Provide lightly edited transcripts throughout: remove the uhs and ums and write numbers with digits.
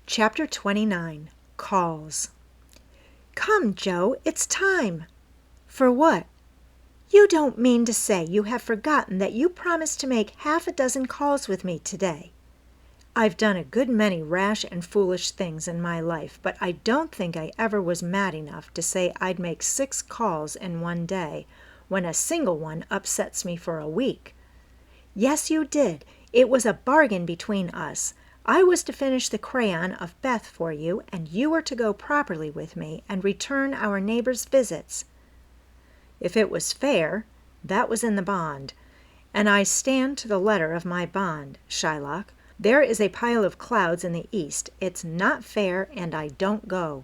Chapter 29, Calls. "Come, Joe, it's time." "For what?" "You don't mean to say you have forgotten that you promised to make half a dozen calls with me today." "I've done a good many rash and foolish things in my life, but I don't think I ever was mad enough to say I'd make 6 calls in one day, when a single one upsets me for a week." "Yes, you did. It was a bargain between us. I was to finish the crayon of Beth for you, and you were to go properly with me and return our neighbor's visits." "If it was fair, that was in the bond, and I stand to the letter of my bond, Shylock. There is a pile of clouds in the east. It's not fair, and I don't go."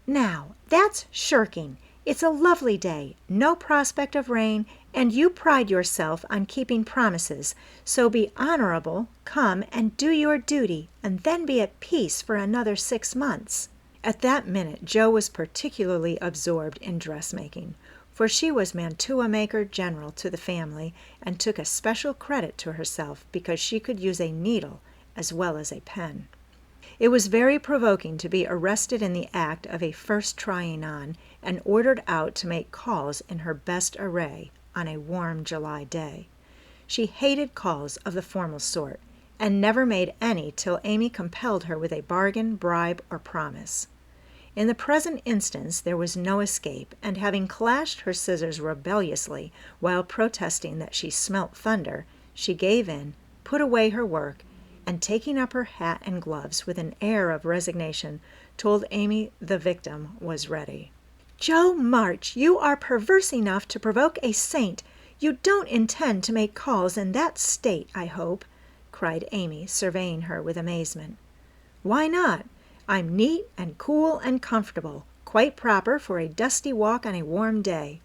"Now, that's shirking. It's a lovely day, no prospect of rain, and you pride yourself on keeping promises, so be honorable, come and do your duty, and then be at peace for another 6 months. At that minute Jo was particularly absorbed in dressmaking, for she was mantua-maker general to the family, and took especial credit to herself because she could use a needle as well as a pen. It was very provoking to be arrested in the act of a first trying on, and ordered out to make calls in her best array on a warm July day. She hated calls of the formal sort, and never made any till Amy compelled her with a bargain, bribe, or promise. In the present instance there was no escape, and having clashed her scissors rebelliously while protesting that she smelt thunder, she gave in, put away her work, and taking up her hat and gloves with an air of resignation, told Amy the victim was ready. "Joe March, you are perverse enough to provoke a saint. You don't intend to make calls in that state, I hope," cried Amy, surveying her with amazement. "Why not? I'm neat and cool and comfortable, quite proper for a dusty walk on a warm day.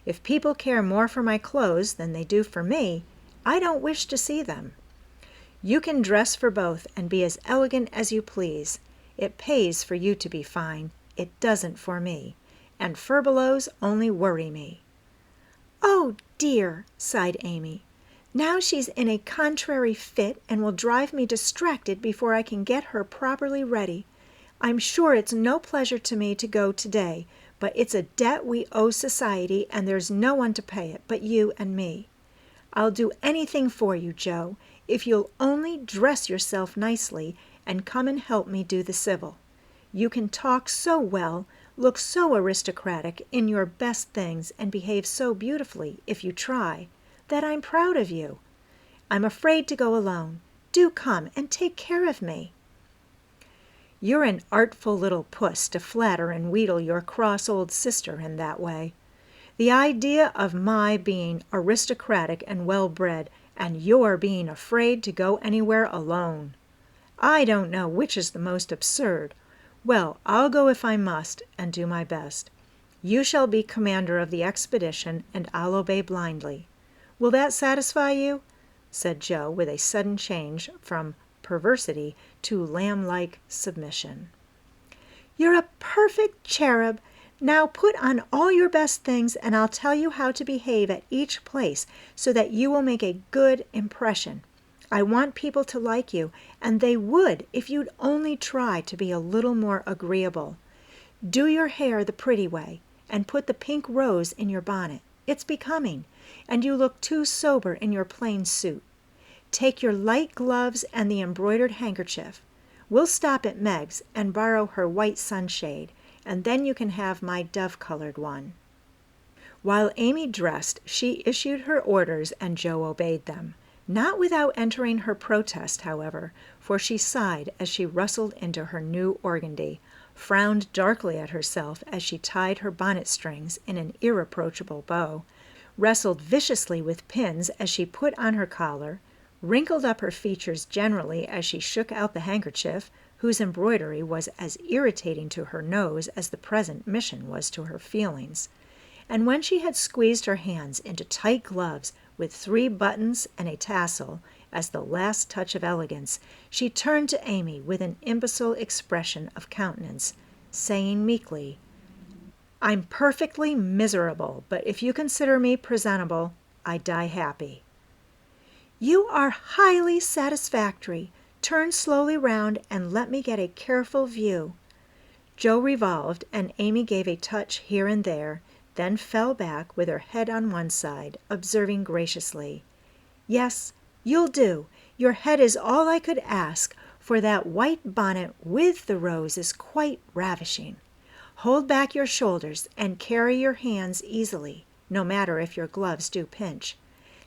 If people care more for my clothes than they do for me, I don't wish to see them. You can dress for both and be as elegant as you please. It pays for you to be fine. It doesn't for me. And furbelows only worry me." "Oh, dear," sighed Amy. "Now she's in a contrary fit and will drive me distracted before I can get her properly ready. I'm sure it's no pleasure to me to go today, but it's a debt we owe society, and there's no one to pay it but you and me. I'll do anything for you, Joe, if you'll only dress yourself nicely and come and help me do the civil. You can talk so well, look so aristocratic in your best things, and behave so beautifully, if you try, that I'm proud of you. I'm afraid to go alone. Do come and take care of me." "You're an artful little puss to flatter and wheedle your cross old sister in that way. The idea of my being aristocratic and well-bred, and your being afraid to go anywhere alone! I don't know which is the most absurd. Well, I'll go if I must, and do my best. You shall be commander of the expedition, and I'll obey blindly. Will that satisfy you?" said Jo, with a sudden change from perversity to lamb-like submission. "You're a perfect cherub. Now put on all your best things, and I'll tell you how to behave at each place so that you will make a good impression. I want people to like you, and they would if you'd only try to be a little more agreeable. Do your hair the pretty way, and put the pink rose in your bonnet. It's becoming, and you look too sober in your plain suit. Take your light gloves and the embroidered handkerchief. We'll stop at Meg's and borrow her white sunshade, and then you can have my dove-colored one." While Amy dressed, she issued her orders, and Jo obeyed them. Not without entering her protest, however, for she sighed as she rustled into her new organdy, frowned darkly at herself as she tied her bonnet strings in an irreproachable bow, wrestled viciously with pins as she put on her collar, wrinkled up her features generally as she shook out the handkerchief, whose embroidery was as irritating to her nose as the present mission was to her feelings. And when she had squeezed her hands into tight gloves with 3 buttons and a tassel as the last touch of elegance, she turned to Amy with an imbecile expression of countenance, saying meekly, "I'm perfectly miserable, but if you consider me presentable, I die happy." "You are highly satisfactory. Turn slowly round and let me get a careful view." Joe revolved, and Amy gave a touch here and there, then fell back with her head on one side, observing graciously, "Yes, you'll do. Your head is all I could ask, for that white bonnet with the rose is quite ravishing. Hold back your shoulders and carry your hands easily, no matter if your gloves do pinch.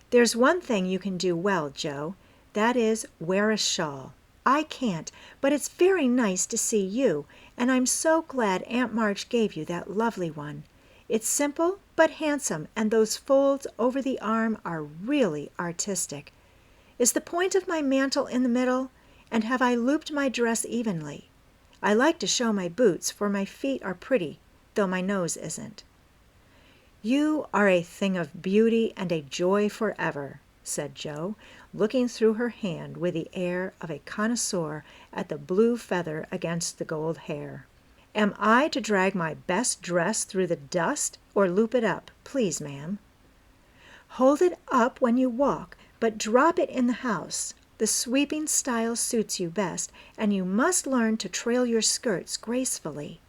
There's one thing you can do well, Joe. That is, wear a shawl. I can't, but it's very nice to see you, and I'm so glad Aunt March gave you that lovely one. It's simple but handsome, and those folds over the arm are really artistic. Is the point of my mantle in the middle? And have I looped my dress evenly? I like to show my boots, for my feet are pretty, though my nose isn't." "You are a thing of beauty and a joy forever," said Joe, looking through her hand with the air of a connoisseur at the blue feather against the gold hair. "Am I to drag my best dress through the dust, or loop it up, please, ma'am?" "Hold it up when you walk, but drop it in the house. The sweeping style suits you best, and you must learn to trail your skirts gracefully.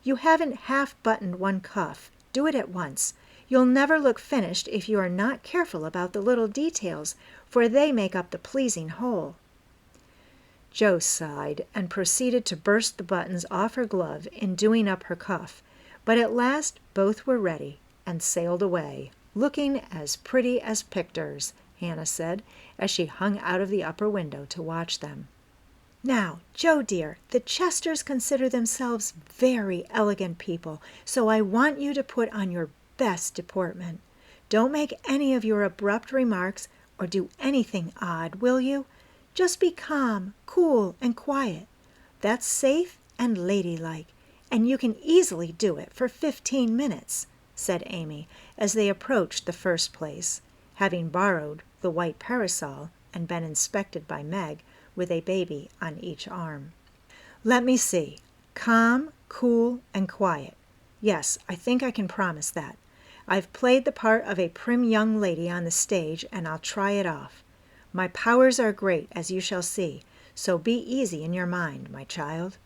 You haven't half buttoned one cuff. Do it at once. You'll never look finished if you are not careful about the little details, for they make up the pleasing whole." Joe sighed and proceeded to burst the buttons off her glove in doing up her cuff, but at last both were ready and sailed away, looking as pretty as pictures, Hannah said, as she hung out of the upper window to watch them. "Now, Joe dear, the Chesters consider themselves very elegant people, so I want you to put on your best deportment. Don't make any of your abrupt remarks or do anything odd, will you? Just be calm, cool, and quiet. That's safe and ladylike, and you can easily do it for 15 minutes, said Amy, as they approached the first place, having borrowed the white parasol and been inspected by Meg with a baby on each arm. "Let me see. Calm, cool, and quiet. Yes, I think I can promise that. I've played the part of a prim young lady on the stage, and I'll try it off. My powers are great, as you shall see, so be easy in your mind, my child."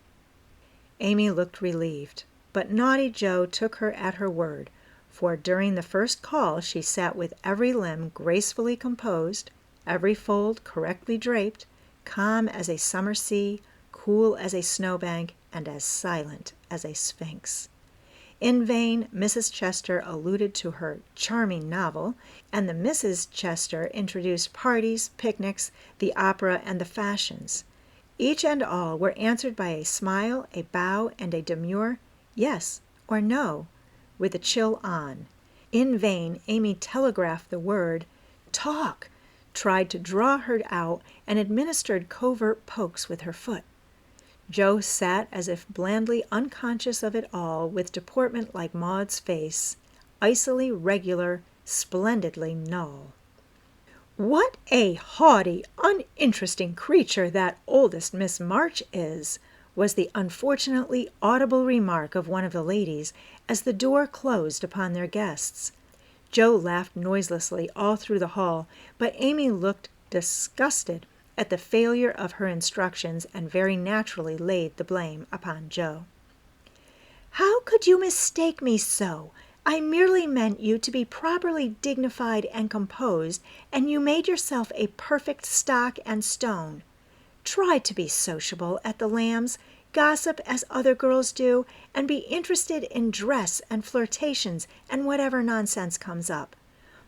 Amy looked relieved, but naughty Joe took her at her word, for during the first call she sat with every limb gracefully composed, every fold correctly draped, calm as a summer sea, cool as a snowbank, and as silent as a sphinx. In vain Mrs. Chester alluded to her charming novel, and the Mrs. Chester introduced parties, picnics, the opera, and the fashions. Each and all were answered by a smile, a bow, and a demure yes or no, with the chill on. In vain Amy telegraphed the word "talk," tried to draw her out, and administered covert pokes with her foot. Joe sat as if blandly unconscious of it all, with deportment like Maud's face, icily regular, splendidly null. "What a haughty, uninteresting creature that oldest Miss March is," was the unfortunately audible remark of one of the ladies as the door closed upon their guests. Joe laughed noiselessly all through the hall, but Amy looked disgusted at the failure of her instructions and very naturally laid the blame upon Joe. "How could you mistake me so? I merely meant you to be properly dignified and composed, and you made yourself a perfect stock and stone. Try to be sociable at the Lambs, gossip as other girls do, and be interested in dress and flirtations and whatever nonsense comes up.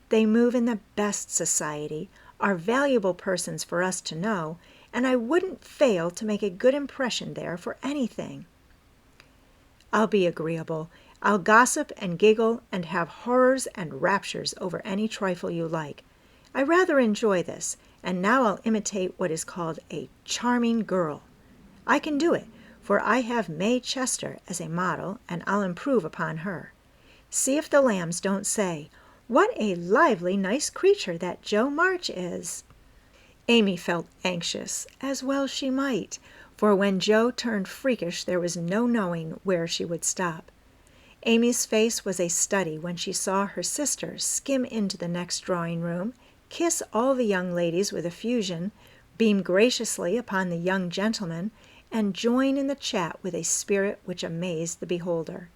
They move in the best society, are valuable persons for us to know, and I wouldn't fail to make a good impression there for anything." "I'll be agreeable. I'll gossip and giggle and have horrors and raptures over any trifle you like. I rather enjoy this, and now I'll imitate what is called a charming girl. I can do it, for I have May Chester as a model, and I'll improve upon her. See if the Lambs don't say, 'What a lively, nice creature that Joe March is.'" Amy felt anxious, as well she might, for when Joe turned freakish there was no knowing where she would stop. Amy's face was a study when she saw her sister skim into the next drawing-room, kiss all the young ladies with effusion, beam graciously upon the young gentleman, and join in the chat with a spirit which amazed the beholder.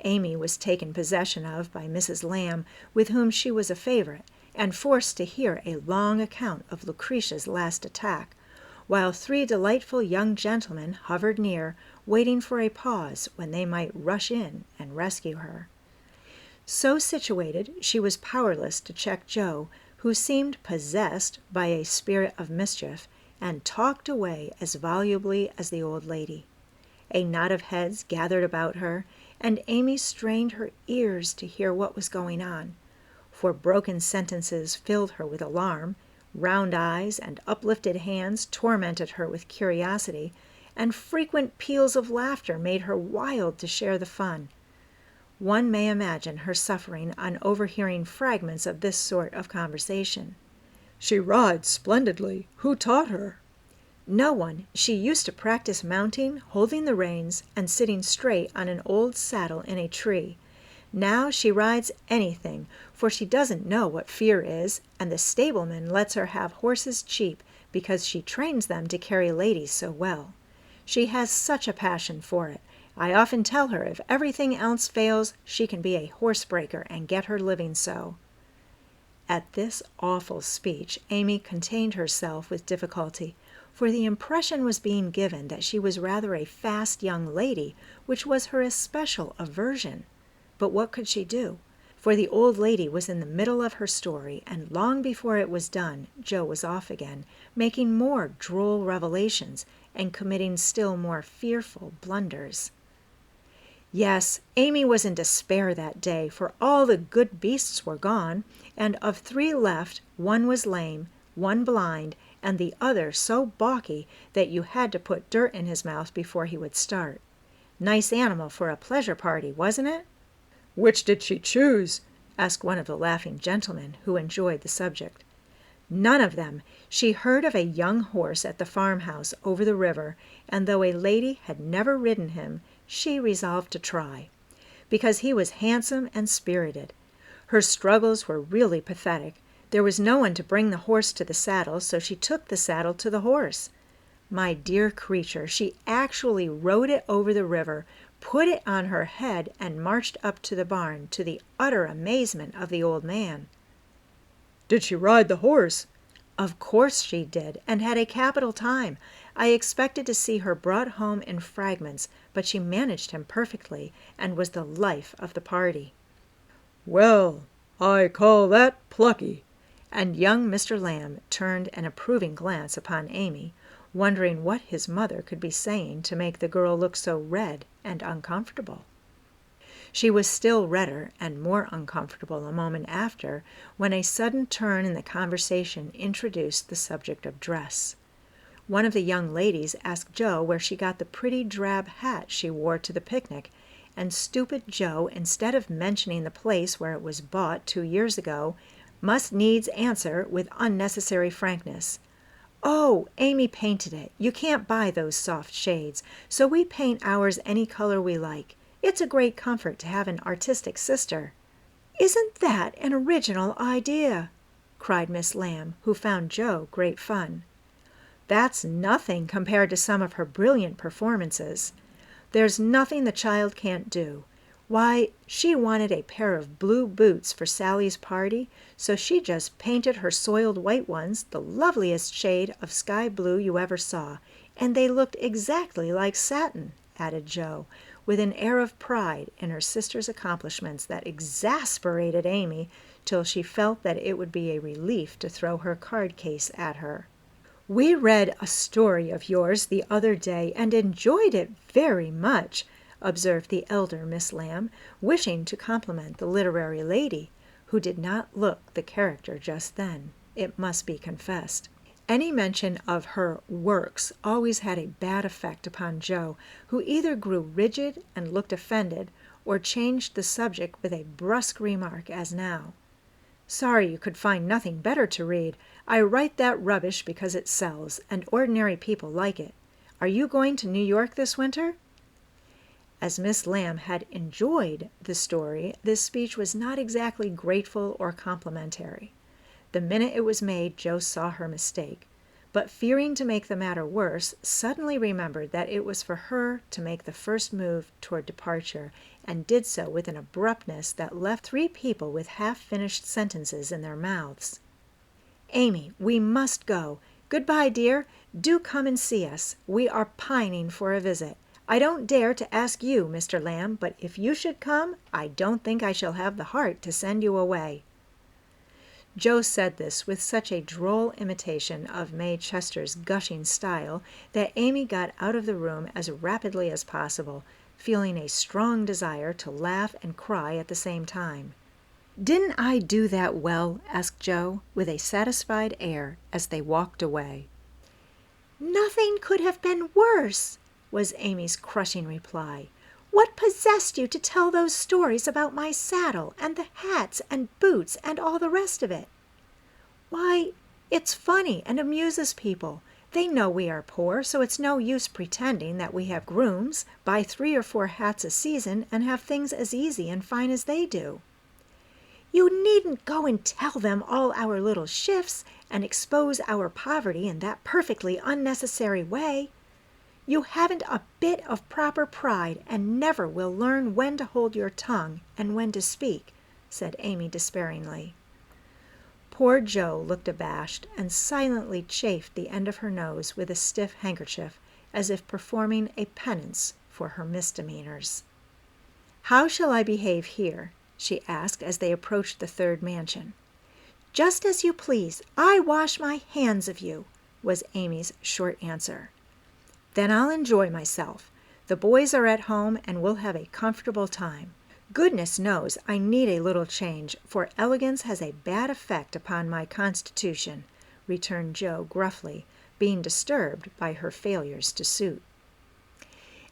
Amy was taken possession of by Mrs. Lamb, with whom she was a favorite, and forced to hear a long account of Lucretia's last attack, while 3 delightful young gentlemen hovered near, waiting for a pause when they might rush in and rescue her. So situated, she was powerless to check Joe, who seemed possessed by a spirit of mischief, and talked away as volubly as the old lady. A knot of heads gathered about her, and Amy strained her ears to hear what was going on, for broken sentences filled her with alarm, round eyes and uplifted hands tormented her with curiosity, and frequent peals of laughter made her wild to share the fun. One may imagine her suffering on overhearing fragments of this sort of conversation. "She rides splendidly. Who taught her?" "No one. She used to practice mounting, holding the reins, and sitting straight on an old saddle in a tree. Now she rides anything, for she doesn't know what fear is, and the stableman lets her have horses cheap because she trains them to carry ladies so well. She has such a passion for it. I often tell her if everything else fails, she can be a horsebreaker and get her living so." At this awful speech, Amy contained herself with difficulty, for the impression was being given that she was rather a fast young lady, which was her especial aversion. But what could she do? For the old lady was in the middle of her story, and long before it was done, Joe was off again, making more droll revelations, and committing still more fearful blunders. Yes, Amy was in despair that day, for all the good beasts were gone, and of 3 left, 1 was lame, 1 blind, and the other so balky that you had to put dirt in his mouth before he would start. Nice animal for a pleasure party, wasn't it? "Which did she choose?" asked one of the laughing gentlemen, who enjoyed the subject. "None of them. She heard of a young horse at the farmhouse over the river, and though a lady had never ridden him, she resolved to try, because he was handsome and spirited. Her struggles were really pathetic. There was no one to bring the horse to the saddle, so she took the saddle to the horse. My dear creature, she actually rode it over the river, put it on her head, and marched up to the barn, to the utter amazement of the old man." "Did she ride the horse?" "Of course she did, and had a capital time. I expected to see her brought home in fragments, but she managed him perfectly, and was the life of the party." "Well, I call that plucky." And young Mr. Lamb turned an approving glance upon Amy, wondering what his mother could be saying to make the girl look so red and uncomfortable. She was still redder and more uncomfortable a moment after, when a sudden turn in the conversation introduced the subject of dress. One of the young ladies asked Joe where she got the pretty drab hat she wore to the picnic, and stupid Joe, instead of mentioning the place where it was bought 2 years ago, must needs answer with unnecessary frankness, "Oh, Amy painted it. You can't buy those soft shades, so we paint ours any color we like. It's a great comfort to have an artistic sister." "Isn't that an original idea?" cried Miss Lamb, who found Joe great fun. "That's nothing compared to some of her brilliant performances. There's nothing the child can't do. Why, she wanted a pair of blue boots for Sally's party, so she just painted her soiled white ones the loveliest shade of sky blue you ever saw, and they looked exactly like satin," added Joe, with an air of pride in her sister's accomplishments that exasperated Amy till she felt that it would be a relief to throw her card case at her. "We read a story of yours the other day and enjoyed it very much," observed the elder Miss Lamb, wishing to compliment the literary lady, who did not look the character just then, it must be confessed. Any mention of her works always had a bad effect upon Joe, who either grew rigid and looked offended, or changed the subject with a brusque remark, as now. "Sorry you could find nothing better to read. I write that rubbish because it sells, and ordinary people like it. Are you going to New York this winter?" As Miss Lamb had enjoyed the story, this speech was not exactly grateful or complimentary. The minute it was made, Joe saw her mistake. but fearing to make the matter worse, suddenly remembered that it was for her to make the first move toward departure, and did so with an abruptness that left 3 people with half-finished sentences in their mouths. "Amy, we must go. Goodbye, dear. Do come and see us. We are pining for a visit. I don't dare to ask you, Mr. Lamb, but if you should come, I don't think I shall have the heart to send you away." Joe said this with such a droll imitation of May Chester's gushing style that Amy got out of the room as rapidly as possible, feeling a strong desire to laugh and cry at the same time. "Didn't I do that well?" asked Joe, with a satisfied air, as they walked away. "Nothing could have been worse," was Amy's crushing reply. "What possessed you to tell those stories about my saddle, and the hats and boots, and all the rest of it?" "Why, it's funny and amuses people. They know we are poor, so it's no use pretending that we have grooms, buy 3 or 4 hats a season, and have things as easy and fine as they do." "You needn't go and tell them all our little shifts, and expose our poverty in that perfectly unnecessary way. You haven't a bit of proper pride, and never will learn when to hold your tongue and when to speak," said Amy despairingly. Poor Joe looked abashed, and silently chafed the end of her nose with a stiff handkerchief, as if performing a penance for her misdemeanors. "How shall I behave here?" she asked as they approached the 3rd mansion. "Just as you please. I wash my hands of you," was Amy's short answer. "Then I'll enjoy myself. The boys are at home, and we'll have a comfortable time. Goodness knows I need a little change, for elegance has a bad effect upon my constitution," returned Joe gruffly, being disturbed by her failures to suit.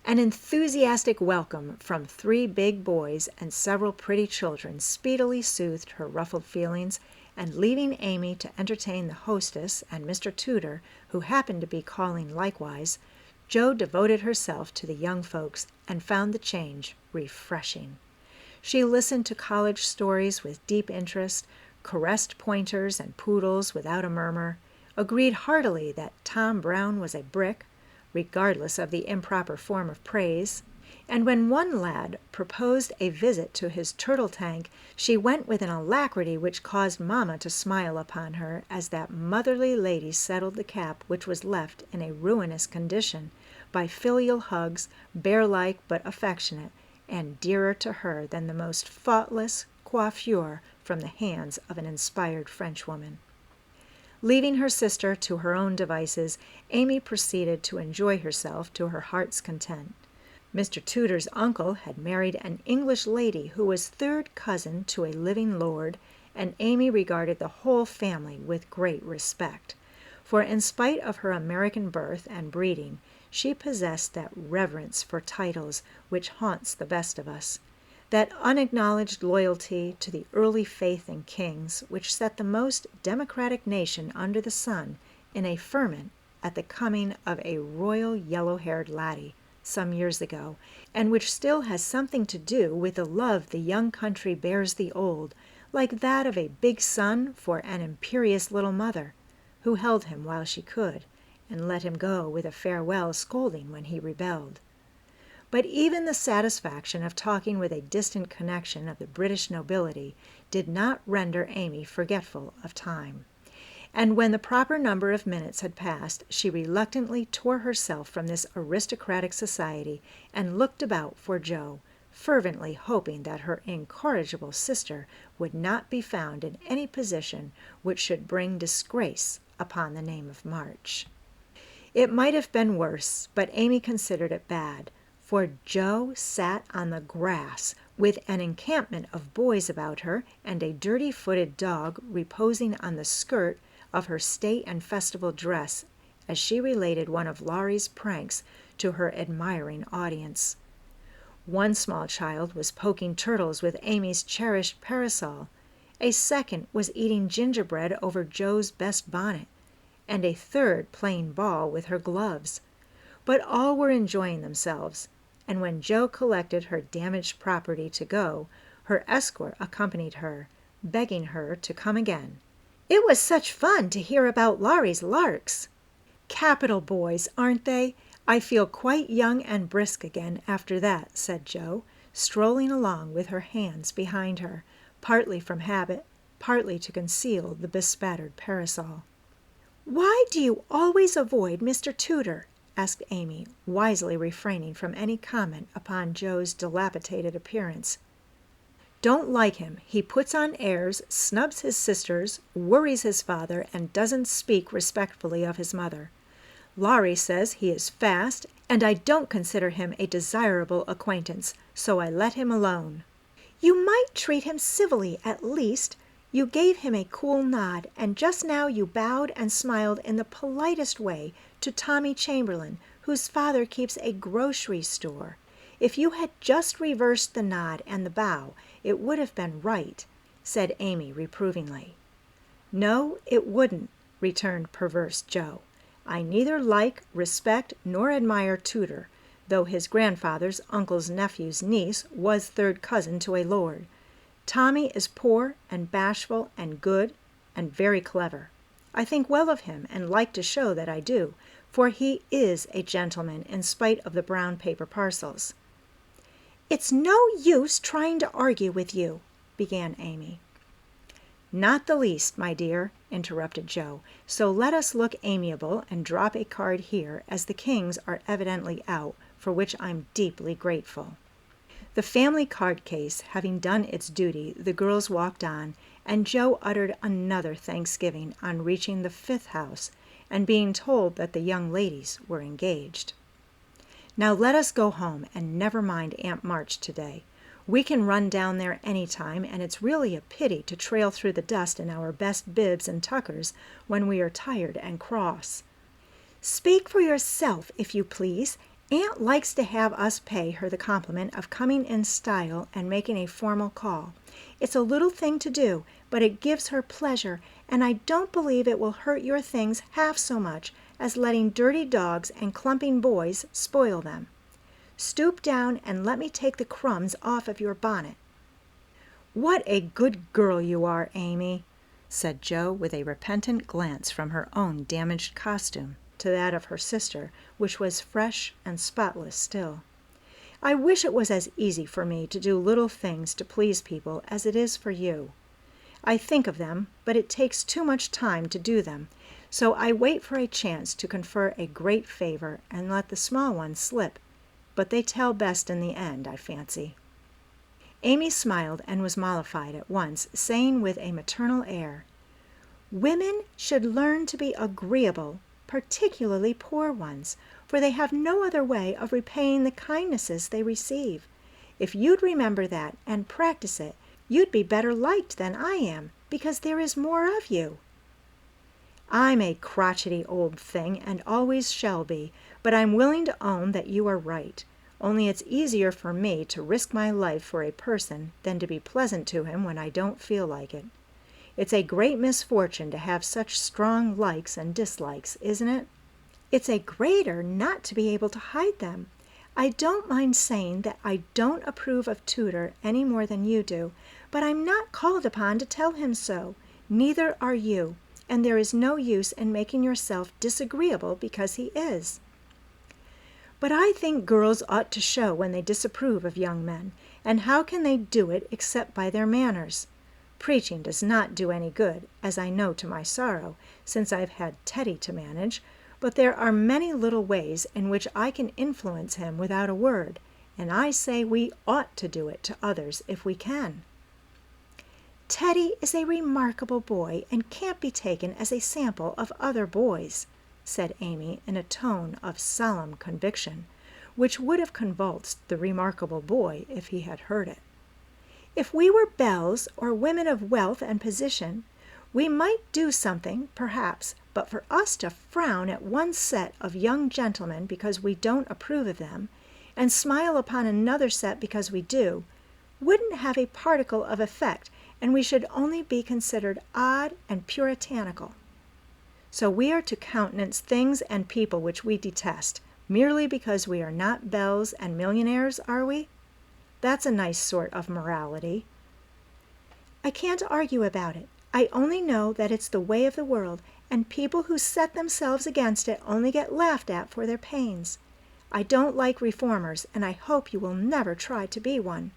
An enthusiastic welcome from 3 big boys and several pretty children speedily soothed her ruffled feelings, and leaving Amy to entertain the hostess and Mr. Tudor, who happened to be calling likewise, Joe devoted herself to the young folks and found the change refreshing. She listened to college stories with deep interest, caressed pointers and poodles without a murmur, agreed heartily that Tom Brown was a brick, regardless of the improper form of praise, and when one lad proposed a visit to his turtle tank, she went with an alacrity which caused Mamma to smile upon her as that motherly lady settled the cap which was left in a ruinous condition by filial hugs, bear-like but affectionate, and dearer to her than the most faultless coiffure from the hands of an inspired Frenchwoman. Leaving her sister to her own devices, Amy proceeded to enjoy herself to her heart's content. Mr. Tudor's uncle had married an English lady who was 3rd cousin to a living lord, and Amy regarded the whole family with great respect, for in spite of her American birth and breeding, she possessed that reverence for titles which haunts the best of us, that unacknowledged loyalty to the early faith in kings which set the most democratic nation under the sun in a ferment at the coming of a royal yellow-haired laddie some years ago, and which still has something to do with the love the young country bears the old, like that of a big son for an imperious little mother, who held him while she could, and let him go with a farewell scolding when he rebelled. But even the satisfaction of talking with a distant connection of the British nobility did not render Amy forgetful of time, and when the proper number of minutes had passed, she reluctantly tore herself from this aristocratic society and looked about for Joe, fervently hoping that her incorrigible sister would not be found in any position which should bring disgrace upon the name of March. It might have been worse, but Amy considered it bad, for Joe sat on the grass with an encampment of boys about her and a dirty-footed dog reposing on the skirt of her state and festival dress as she related one of Laurie's pranks to her admiring audience. One small child was poking turtles with Amy's cherished parasol, a second was eating gingerbread over Joe's best bonnet, and a third playing ball with her gloves. But all were enjoying themselves, and when Joe collected her damaged property to go, her escort accompanied her, begging her to come again. "It was such fun to hear about Laurie's larks," Capital boys, aren't they? I feel quite young and brisk again after that," said Jo, strolling along with her hands behind her, partly from habit, partly to conceal the bespattered parasol. "Why do you always avoid Mr. Tooter?" asked Amy, wisely refraining from any comment upon Jo's dilapidated appearance. "Don't like him. He puts on airs, snubs his sisters, worries his father, and doesn't speak respectfully of his mother. Laurie says he is fast, and I don't consider him a desirable acquaintance, so I let him alone." "You might treat him civilly at least. You gave him a cool nod, and just now you bowed and smiled in the politest way to Tommy Chamberlain, whose father keeps a grocery store. If you had just reversed the nod and the bow, it would have been right," said Amy reprovingly. "No, it wouldn't," returned perverse Jo. "I neither like, respect, nor admire Tooter, though his grandfather's uncle's nephew's niece was third cousin to a lord. Tommy is poor and bashful and good and very clever. I think well of him and like to show that I do, for he is a gentleman in spite of the brown paper parcels." "It's no use trying to argue with you," began Amy. "Not the least, my dear," interrupted Jo, "so let us look amiable and drop a card here, as the kings are evidently out, for which I'm deeply grateful." The family card case having done its duty, the girls walked on, and Jo uttered another thanksgiving on reaching the 5th house and being told that the young ladies were engaged. "Now let us go home and never mind Aunt March today. We can run down there any time, and it's really a pity to trail through the dust in our best bibs and tuckers when we are tired and cross." "Speak for yourself, if you please. Aunt likes to have us pay her the compliment of coming in style and making a formal call. It's a little thing to do, but it gives her pleasure, and I don't believe it will hurt your things half so much as letting dirty dogs and clumping boys spoil them. Stoop down and let me take the crumbs off of your bonnet." "What a good girl you are, Amy," said Jo, with a repentant glance from her own damaged costume to that of her sister, which was fresh and spotless still. "I wish it was as easy for me to do little things to please people as it is for you. I think of them, but it takes too much time to do them, so I wait for a chance to confer a great favor and let the small ones slip, but they tell best in the end, I fancy." Amy smiled and was mollified at once, saying with a maternal air, "Women should learn to be agreeable, particularly poor ones, for they have no other way of repaying the kindnesses they receive. If you'd remember that and practice it, you'd be better liked than I am, because there is more of you." "I'm a crotchety old thing and always shall be, but I'm willing to own that you are right. Only it's easier for me to risk my life for a person than to be pleasant to him when I don't feel like it. It's a great misfortune to have such strong likes and dislikes, isn't it?" "It's a greater not to be able to hide them. I don't mind saying that I don't approve of Tooter any more than you do, but I'm not called upon to tell him so. Neither are you, and there is no use in making yourself disagreeable because he is." "But I think girls ought to show when they disapprove of young men, and how can they do it except by their manners? Preaching does not do any good, as I know to my sorrow, since I've had Teddy to manage, but there are many little ways in which I can influence him without a word, and I say we ought to do it to others if we can." "Teddy is a remarkable boy and can't be taken as a sample of other boys," said Amy in a tone of solemn conviction, which would have convulsed the remarkable boy if he had heard it. "If we were belles or women of wealth and position, we might do something, perhaps, but for us to frown at one set of young gentlemen because we don't approve of them, and smile upon another set because we do, wouldn't have a particle of effect, and we should only be considered odd and puritanical. So we are to countenance things and people which we detest, merely because we are not belles and millionaires, are we? That's a nice sort of morality." "I can't argue about it. I only know that it's the way of the world, and people who set themselves against it only get laughed at for their pains. I don't like reformers, and I hope you will never try to be one."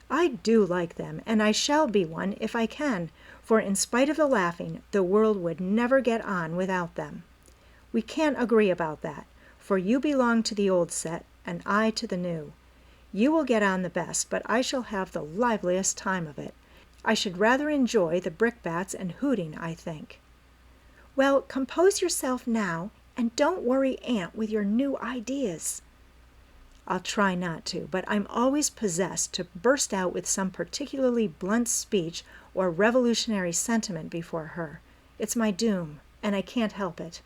"I do like them, and I shall be one if I can, for in spite of the laughing, the world would never get on without them. We can't agree about that, for you belong to the old set, and I to the new. You will get on the best, but I shall have the liveliest time of it. I should rather enjoy the brickbats and hooting, I think." "Well, compose yourself now, and don't worry Aunt with your new ideas." "I'll try not to, but I'm always possessed to burst out with some particularly blunt speech or revolutionary sentiment before her. It's my doom, and I can't help it."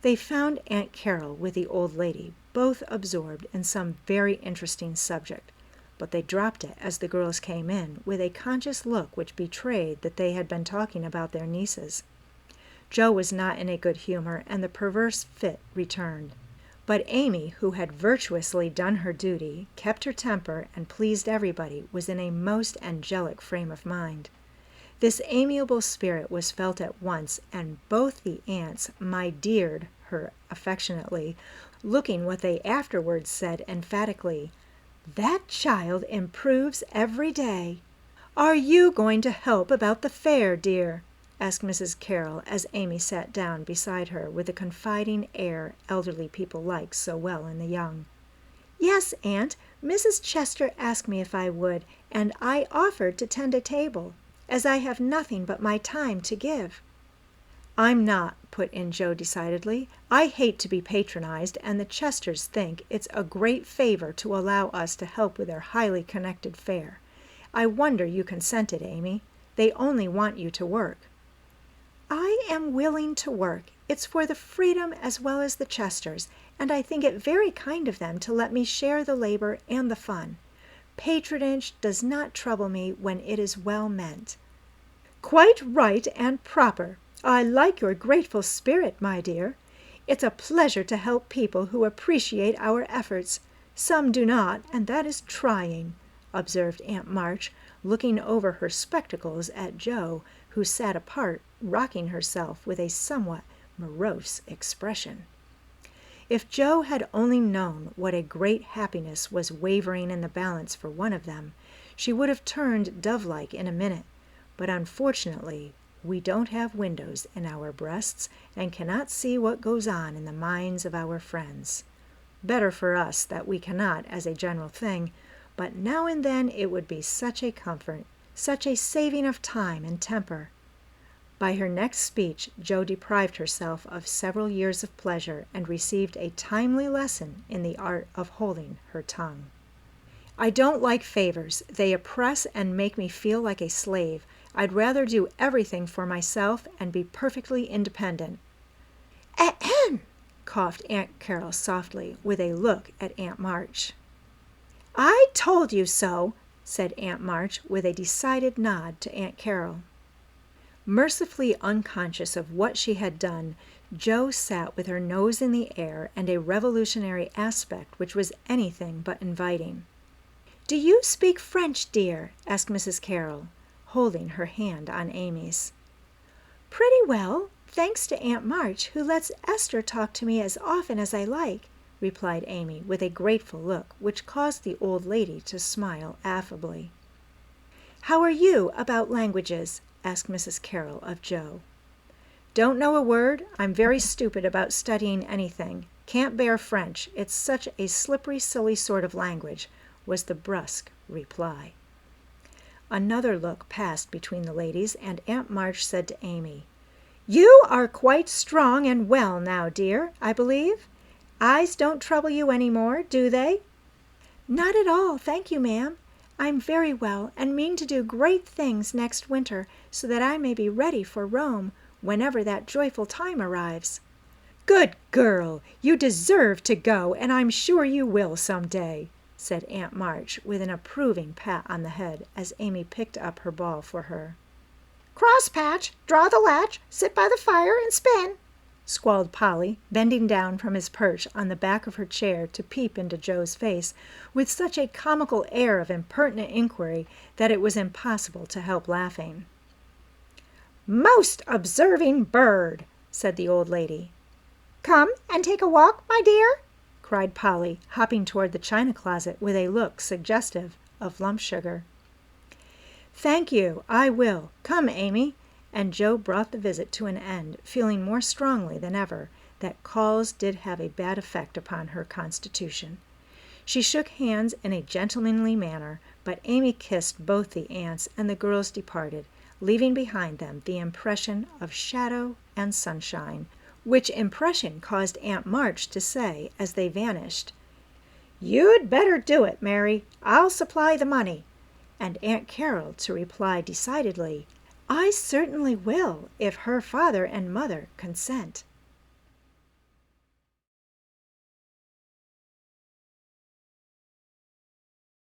They found Aunt Carroll with the old lady, both absorbed in some very interesting subject, but they dropped it as the girls came in, with a conscious look which betrayed that they had been talking about their nieces. Joe was not in a good humor, and the perverse fit returned. But Amy, who had virtuously done her duty, kept her temper, and pleased everybody, was in a most angelic frame of mind. This amiable spirit was felt at once, and both the aunts "my deared" her affectionately, looking what they afterwards said emphatically, "That child improves every day." "Are you going to help about the fair, dear?" asked Mrs. Carroll, as Amy sat down beside her with the confiding air elderly people like so well in the young. "Yes, Aunt, Mrs. Chester asked me if I would, and I offered to tend a table, as I have nothing but my time to give." "I'm not," put in Joe decidedly. "I hate to be patronized, and the Chesters think it's a great favor to allow us to help with their highly connected fair. I wonder you consented, Amy. They only want you to work." "I am willing to work. It's for the freedom as well as the Chesters, and I think it very kind of them to let me share the labor and the fun. Patronage does not trouble me when it is well meant." "Quite right and proper. I like your grateful spirit, my dear. It's a pleasure to help people who appreciate our efforts. Some do not, and that is trying," observed Aunt March, looking over her spectacles at Joe, who sat apart, rocking herself with a somewhat morose expression. If Joe had only known what a great happiness was wavering in the balance for one of them, she would have turned dove-like in a minute, but unfortunately we don't have windows in our breasts and cannot see what goes on in the minds of our friends. Better for us that we cannot as a general thing, but now and then it would be such a comfort, such a saving of time and temper. By her next speech, Joe deprived herself of several years of pleasure and received a timely lesson in the art of holding her tongue. "I don't like favors. They oppress and make me feel like a slave. I'd rather do everything for myself and be perfectly independent." "Ahem!" coughed Aunt Carroll softly, with a look at Aunt March. "I told you so," said Aunt March, with a decided nod to Aunt Carroll. Mercifully unconscious of what she had done, Joe sat with her nose in the air and a revolutionary aspect which was anything but inviting. "Do you speak French, dear?" asked Mrs. Carroll, holding her hand on Amy's. "Pretty well, thanks to Aunt March, who lets Esther talk to me as often as I like," replied Amy, with a grateful look, which caused the old lady to smile affably. "How are you about languages?" asked Mrs. Carroll of Joe. "Don't know a word. I'm very stupid about studying anything. Can't bear French. It's such a slippery, silly sort of language," was the brusque reply. Another look passed between the ladies, and Aunt March said to Amy, "You are quite strong and well now, dear, I believe? Eyes don't trouble you any more, do they?" "Not at all, thank you, ma'am. I'm very well, and mean to do great things next winter, so that I may be ready for Rome whenever that joyful time arrives." "Good girl! You deserve to go, and I'm sure you will some day," said Aunt March, with an approving pat on the head as Amy picked up her ball for her. "Crosspatch, draw the latch, sit by the fire, and spin," squalled Polly, bending down from his perch on the back of her chair to peep into Joe's face with such a comical air of impertinent inquiry that it was impossible to help laughing. Most observing bird, said the old lady. Come and take a walk, my dear, cried Polly, hopping toward the china closet with a look suggestive of lump sugar. Thank you, I will. Come, Amy. And Joe brought the visit to an end, feeling more strongly than ever that calls did have a bad effect upon her constitution. She shook hands in a gentlemanly manner, but Amy kissed both the aunts, and the girls departed, leaving behind them the impression of shadow and sunshine, which impression caused Aunt March to say, as they vanished, "You'd better do it, Mary. I'll supply the money," and Aunt Carroll to reply decidedly, "I certainly will, if her father and mother consent."